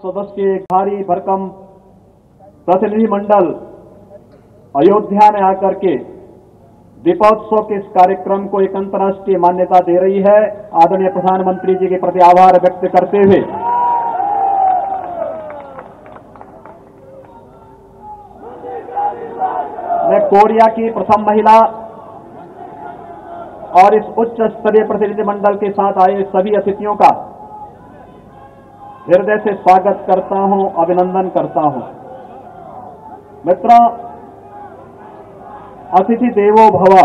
सदस्य भारी भरकम प्रतिनिधिमंडल अयोध्या में आकर के दीपोत्सव के इस कार्यक्रम को एक अंतर्राष्ट्रीय मान्यता दे रही है। आदरणीय प्रधानमंत्री जी के प्रति आभार व्यक्त करते हुए मैं कोरिया की प्रथम महिला और इस उच्च स्तरीय प्रतिनिधिमंडल के साथ आए सभी अतिथियों का हृदय से स्वागत करता हूं, अभिनंदन करता हूं। मित्रों, अतिथि देवो भव,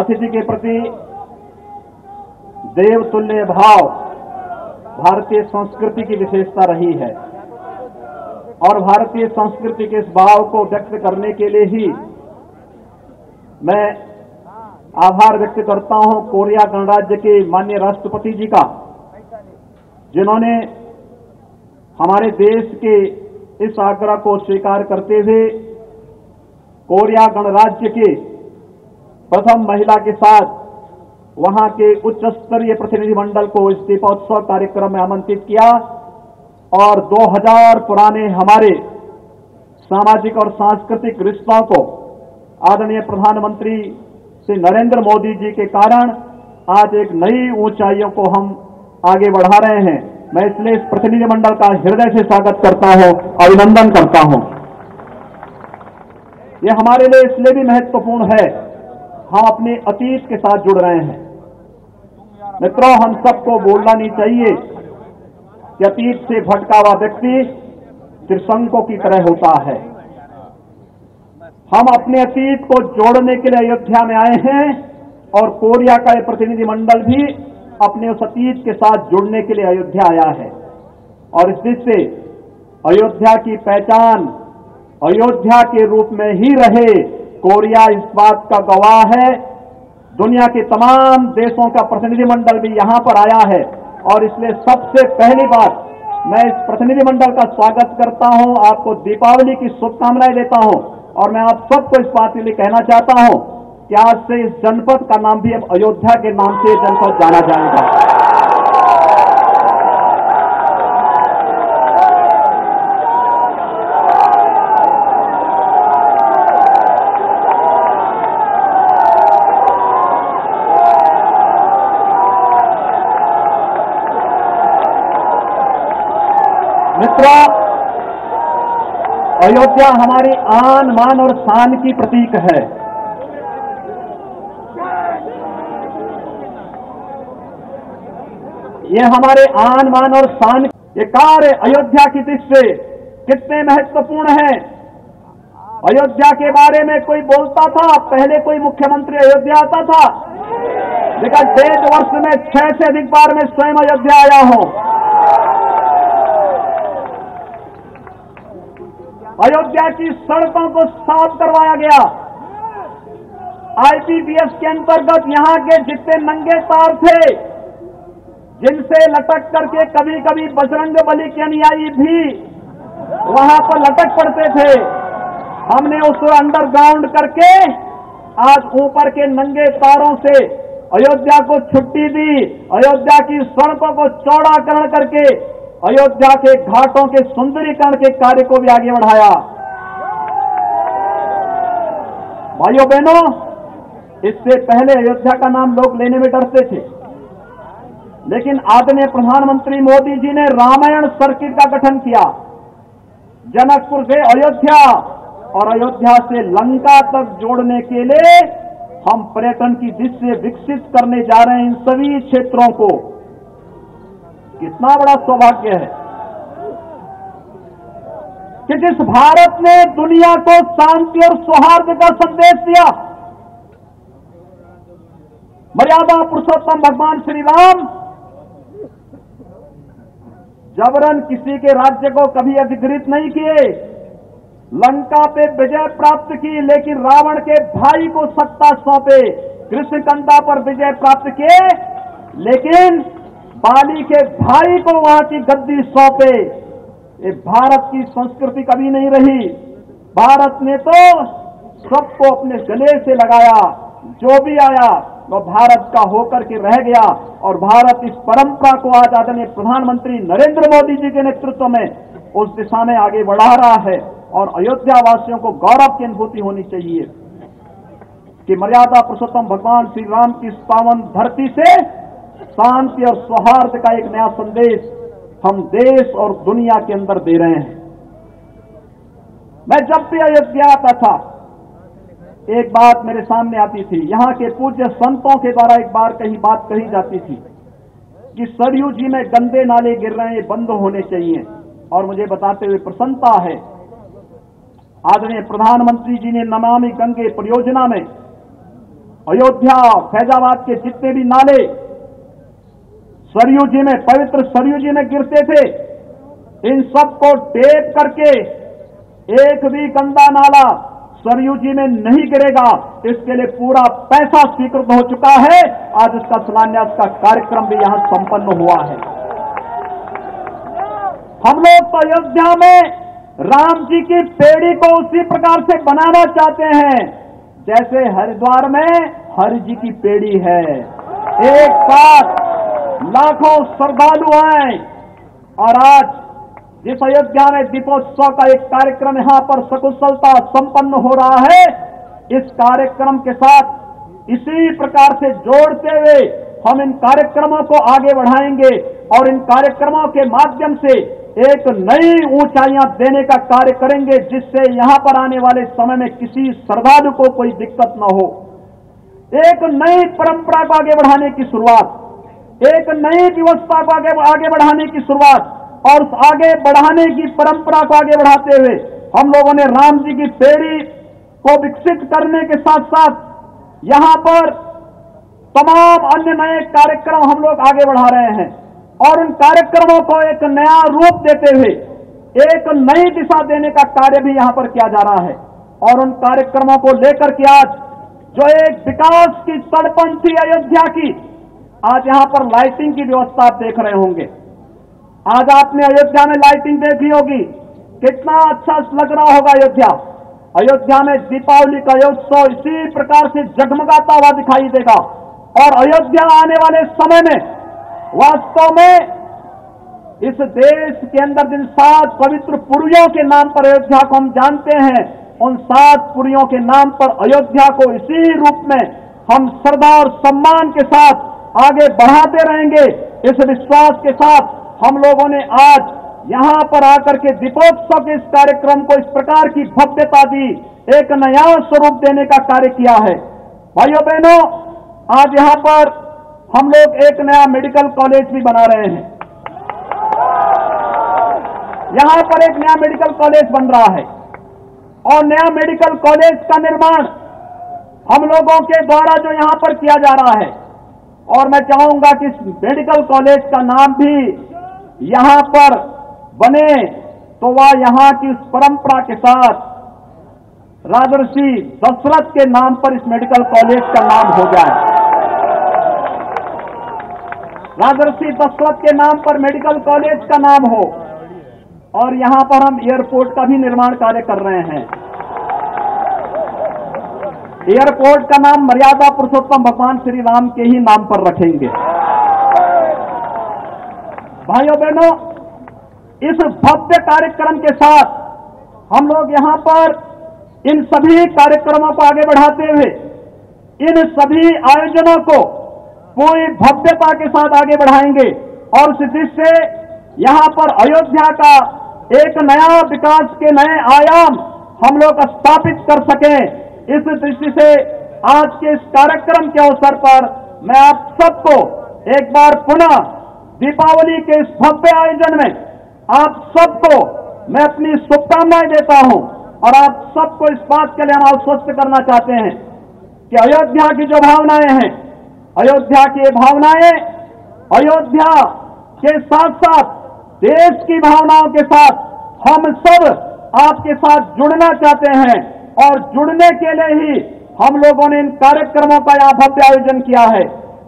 अतिथि के प्रति देवतुल्य भाव भारतीय संस्कृति की विशेषता रही है और भारतीय संस्कृति के इस भाव को व्यक्त करने के लिए ही मैं आभार व्यक्त करता हूं कोरिया गणराज्य के माननीय राष्ट्रपति जी का, जिन्होंने हमारे देश के इस आग्रह को स्वीकार करते हुए कोरिया गणराज्य के प्रथम महिला के साथ वहां के उच्च स्तरीय प्रतिनिधिमंडल को इस दीपोत्सव कार्यक्रम में आमंत्रित किया और 2000 पुराने हमारे सामाजिक और सांस्कृतिक रिश्तों को आदरणीय प्रधानमंत्री श्री नरेंद्र मोदी जी के कारण आज एक नई ऊंचाइयों को हम आगे बढ़ा रहे हैं। मैं इसलिए इस प्रतिनिधिमंडल का हृदय से स्वागत करता हूं, अभिनंदन करता हूं। यह हमारे लिए इसलिए भी महत्वपूर्ण है, हम अपने अतीत के साथ जुड़ रहे हैं। मित्रों, हम सबको बोलना नहीं चाहिए कि अतीत से भटका हुआ व्यक्ति त्रिशंकों की तरह होता है। हम अपने अतीत को जोड़ने के लिए अयोध्या में आए हैं और कोरिया का यह प्रतिनिधिमंडल भी अपने उस अतीत के साथ जुड़ने के लिए अयोध्या आया है और इस दृष्टि से अयोध्या की पहचान अयोध्या के रूप में ही रहे, कोरिया इस बात का गवाह है। दुनिया के तमाम देशों का प्रतिनिधिमंडल भी यहां पर आया है और इसलिए सबसे पहली बात मैं इस प्रतिनिधिमंडल का स्वागत करता हूं, आपको दीपावली की शुभकामनाएं देता हूं और मैं आप सबको इस बात के लिए कहना चाहता हूं कि आज से इस जनपद का नाम भी अब अयोध्या के नाम से जनपद जाना जाएगा। मित्रों, अयोध्या हमारी आन, मान और शान की प्रतीक है। ये हमारे आन, मान और शान, ये कार्य अयोध्या की दृष्टि से कितने महत्वपूर्ण है। अयोध्या के बारे में कोई बोलता था, पहले कोई मुख्यमंत्री अयोध्या आता था, लेकिन 1.5 वर्ष में 6 से अधिक बार मैं स्वयं अयोध्या आया हूं। अयोध्या की सड़कों को साफ करवाया गया। आईपीपीएस के अंतर्गत यहां के जितने नंगे तार थे, जिनसे लटक करके कभी कभी बजरंगबली के अनुयायी भी वहां पर लटक पड़ते थे, हमने उसको अंडरग्राउंड करके आज ऊपर के नंगे तारों से अयोध्या को छुट्टी दी। अयोध्या की सड़कों को चौड़ाकरण करके अयोध्या के घाटों के सुंदरीकरण के कार्य को भी आगे बढ़ाया। भाइयों बहनों, इससे पहले अयोध्या का नाम लोग लेने में डरते थे, लेकिन आदरणीय प्रधानमंत्री मोदी जी ने रामायण सर्किट का गठन किया। जनकपुर से अयोध्या और अयोध्या से लंका तक जोड़ने के लिए हम पर्यटन की दृष्टि से विकसित करने जा रहे हैं इन सभी क्षेत्रों को। कितना बड़ा सौभाग्य है कि जिस भारत ने दुनिया को शांति और सौहार्द का संदेश दिया, मर्यादा पुरुषोत्तम भगवान श्री राम जबरन किसी के राज्य को कभी अधिकृत नहीं किए, लंका पे विजय प्राप्त की, लेकिन रावण के भाई को सत्ता सौंपे, कृष्णकंडा पर विजय प्राप्त किए, लेकिन बाली के भाई को वहां की गद्दी सौंपे। ये भारत की संस्कृति कभी नहीं रही। भारत ने तो सबको अपने गले से लगाया, जो भी आया वो भारत का होकर के रह गया और भारत इस परंपरा को आज आदरणीय प्रधानमंत्री नरेंद्र मोदी जी के नेतृत्व में उस दिशा में आगे बढ़ा रहा है। और अयोध्या वासियों को गौरव की अनुभूति होनी चाहिए कि मर्यादा पुरुषोत्तम भगवान श्री राम की इस पावन धरती से शांति और सौहार्द का एक नया संदेश हम देश और दुनिया के अंदर दे रहे हैं। मैं जब भी अयोध्या आता था, एक बात मेरे सामने आती थी, यहां के पूज्य संतों के द्वारा एक बार बात कही जाती थी कि सरयू जी में गंदे नाले गिर रहे हैं, ये बंद होने चाहिए। और मुझे बताते हुए प्रसन्नता है, आदरणीय प्रधानमंत्री जी ने नमामि गंगे परियोजना में अयोध्या फैजाबाद के जितने भी नाले सरयू जी में, पवित्र सरयू जी में गिरते थे, इन सबको टेप करके एक भी गंदा नाला सरयू जी में नहीं गिरेगा, इसके लिए पूरा पैसा स्वीकृत हो चुका है। आज इसका शिलान्यास का कार्यक्रम भी यहां संपन्न हुआ है। हम लोग तो अयोध्या में राम जी की पेड़ी को उसी प्रकार से बनाना चाहते हैं जैसे हरिद्वार में हरि जी की पेड़ी है। एक साथ लाखों श्रद्धालु आए और आज जिस अयोध्या में दीपोत्सव का एक कार्यक्रम यहां पर सकुशलता संपन्न हो रहा है, इस कार्यक्रम के साथ इसी प्रकार से जोड़ते हुए हम इन कार्यक्रमों को आगे बढ़ाएंगे और इन कार्यक्रमों के माध्यम से एक नई ऊंचाइयां देने का कार्य करेंगे, जिससे यहां पर आने वाले समय में किसी श्रद्धालु को कोई दिक्कत न हो। एक नई परंपरा को आगे बढ़ाने की शुरुआत, एक नई व्यवस्था को आगे बढ़ाने की शुरुआत और उस आगे बढ़ाने की परंपरा को आगे बढ़ाते हुए हम लोगों ने राम जी की पेड़ी को विकसित करने के साथ साथ यहां पर तमाम अन्य नए कार्यक्रम हम लोग आगे बढ़ा रहे हैं और उन कार्यक्रमों को एक नया रूप देते हुए एक नई दिशा देने का कार्य भी यहां पर किया जा रहा है। और उन कार्यक्रमों को लेकर के आज जो एक विकास की तड़पन थी अयोध्या की, आज यहां पर लाइटिंग की व्यवस्था आप देख रहे होंगे। आज आपने अयोध्या में लाइटिंग देखी होगी, कितना अच्छा लग रहा होगा अयोध्या। अयोध्या में दीपावली का उत्सव इसी प्रकार से जगमगाता हुआ दिखाई देगा और अयोध्या आने वाले समय में वास्तव में इस देश के अंदर जिन 7 पवित्र पुरियों के नाम पर अयोध्या को हम जानते हैं, उन 7 पुरियों के नाम पर अयोध्या को इसी रूप में हम श्रद्धा और सम्मान के साथ आगे बढ़ाते रहेंगे। इस विश्वास के साथ हम लोगों ने आज यहां पर आकर के दीपोत्सव के इस कार्यक्रम को इस प्रकार की भव्यता दी, एक नया स्वरूप देने का कार्य किया है। भाइयों बहनों, आज यहां पर हम लोग एक नया मेडिकल कॉलेज भी बना रहे हैं। यहां पर एक नया मेडिकल कॉलेज बन रहा है और नया मेडिकल कॉलेज का निर्माण हम लोगों के द्वारा जो यहां पर किया जा रहा है और मैं चाहूंगा कि इस मेडिकल कॉलेज का नाम भी यहां पर बने तो वह यहां की उस परंपरा के साथ राजर्षि दशरथ के नाम पर इस मेडिकल कॉलेज का नाम हो जाए। राजर्षि दशरथ के नाम पर मेडिकल कॉलेज का नाम हो और यहां पर हम एयरपोर्ट का भी निर्माण कार्य कर रहे हैं। एयरपोर्ट का नाम मर्यादा पुरुषोत्तम भगवान श्री राम के ही नाम पर रखेंगे। भाइयों बहनों, इस भव्य कार्यक्रम के साथ हम लोग यहां पर इन सभी कार्यक्रमों को आगे बढ़ाते हुए इन सभी आयोजनों को पूरी भव्यता के साथ आगे बढ़ाएंगे और उस दृष्टि से यहां पर अयोध्या का एक नया विकास के नए आयाम हम लोग स्थापित कर सकें। इस दृष्टि से आज के इस कार्यक्रम के अवसर पर मैं आप सबको एक बार पुनः दीपावली के इस भव्य आयोजन में आप सबको मैं अपनी शुभकामनाएं देता हूं और आप सबको इस बात के लिए हम आश्वस्त करना चाहते हैं कि अयोध्या की जो भावनाएं हैं, अयोध्या की ये भावनाएं अयोध्या के साथ साथ देश की भावनाओं के साथ हम सब आपके साथ जुड़ना चाहते हैं और जुड़ने के लिए ही हम लोगों ने इन कार्यक्रमों का यह भव्य आयोजन किया है।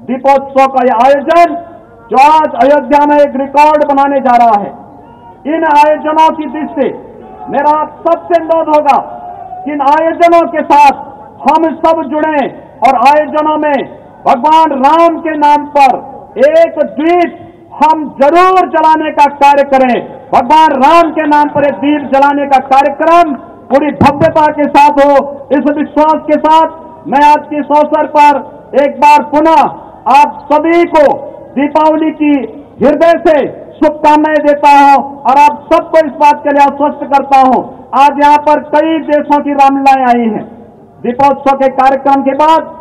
दीपोत्सव का यह आयोजन जो आज अयोध्या में एक रिकॉर्ड बनाने जा रहा है, इन आयोजनों की दृष्टि से मेरा आप सबसे अनुरोध होगा कि इन आयोजनों के साथ हम सब जुड़ें और आयोजनों में भगवान राम के नाम पर एक दीप हम जरूर जलाने का कार्य करें। भगवान राम के नाम पर एक दीप जलाने का कार्यक्रम पूरी भव्यता के साथ हो। इस विश्वास के साथ मैं आज के इस अवसर पर एक बार पुनः आप सभी को दीपावली की हृदय से शुभकामनाएं देता हूं और आप सबको इस बात के लिए आश्वस्त करता हूं। आज यहां पर कई देशों की रामलीलाएं आई हैं। दीपोत्सव के कार्यक्रम के बाद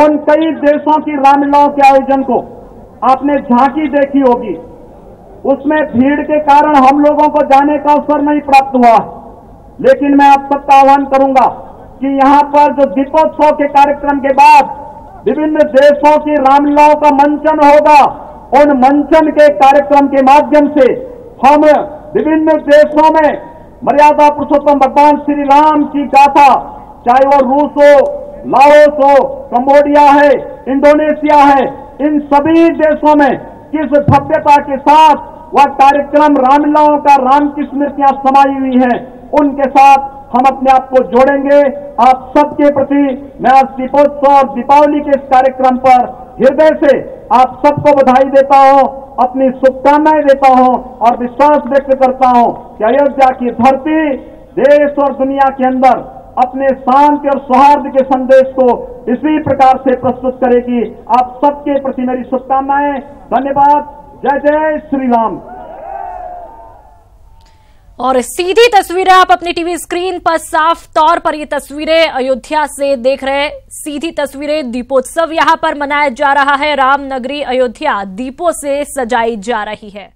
उन कई देशों की रामलीलाओं के आयोजन को आपने झांकी देखी होगी। उसमें भीड़ के कारण हम लोगों को जाने का अवसर नहीं प्राप्त हुआ, लेकिन मैं आप सबका आह्वान करूंगा कि यहां पर जो दीपोत्सव के कार्यक्रम के बाद विभिन्न देशों की रामलीलाओं का मंचन होगा, उन मंचन के कार्यक्रम के माध्यम से हम विभिन्न देशों में मर्यादा पुरुषोत्तम भगवान श्री राम की गाथा, चाहे वो रूस हो, लाओस हो, कंबोडिया है, इंडोनेशिया है, इन सभी देशों में किस भव्यता के साथ वह कार्यक्रम रामलीलाओं का, राम की स्मृतियां समाई हुई हैं, उनके साथ हम अपने आप को जोड़ेंगे। आप सबके प्रति मैं आज दीपोत्सव और दीपावली के इस कार्यक्रम पर हृदय से आप सबको बधाई देता हूं, अपनी शुभकामनाएं देता हूं और विश्वास व्यक्त करता हूं कि अयोध्या की धरती देश और दुनिया के अंदर अपने शांति और सौहार्द के संदेश को इसी प्रकार से प्रस्तुत करेगी। आप सबके प्रति मेरी शुभकामनाएं। धन्यवाद। जय जय श्री राम। और सीधी तस्वीरें आप अपनी टीवी स्क्रीन पर साफ तौर पर ये तस्वीरें अयोध्या से देख रहे हैं। सीधी तस्वीरें, दीपोत्सव यहां पर मनाया जा रहा है। राम नगरी अयोध्या दीपों से सजाई जा रही है।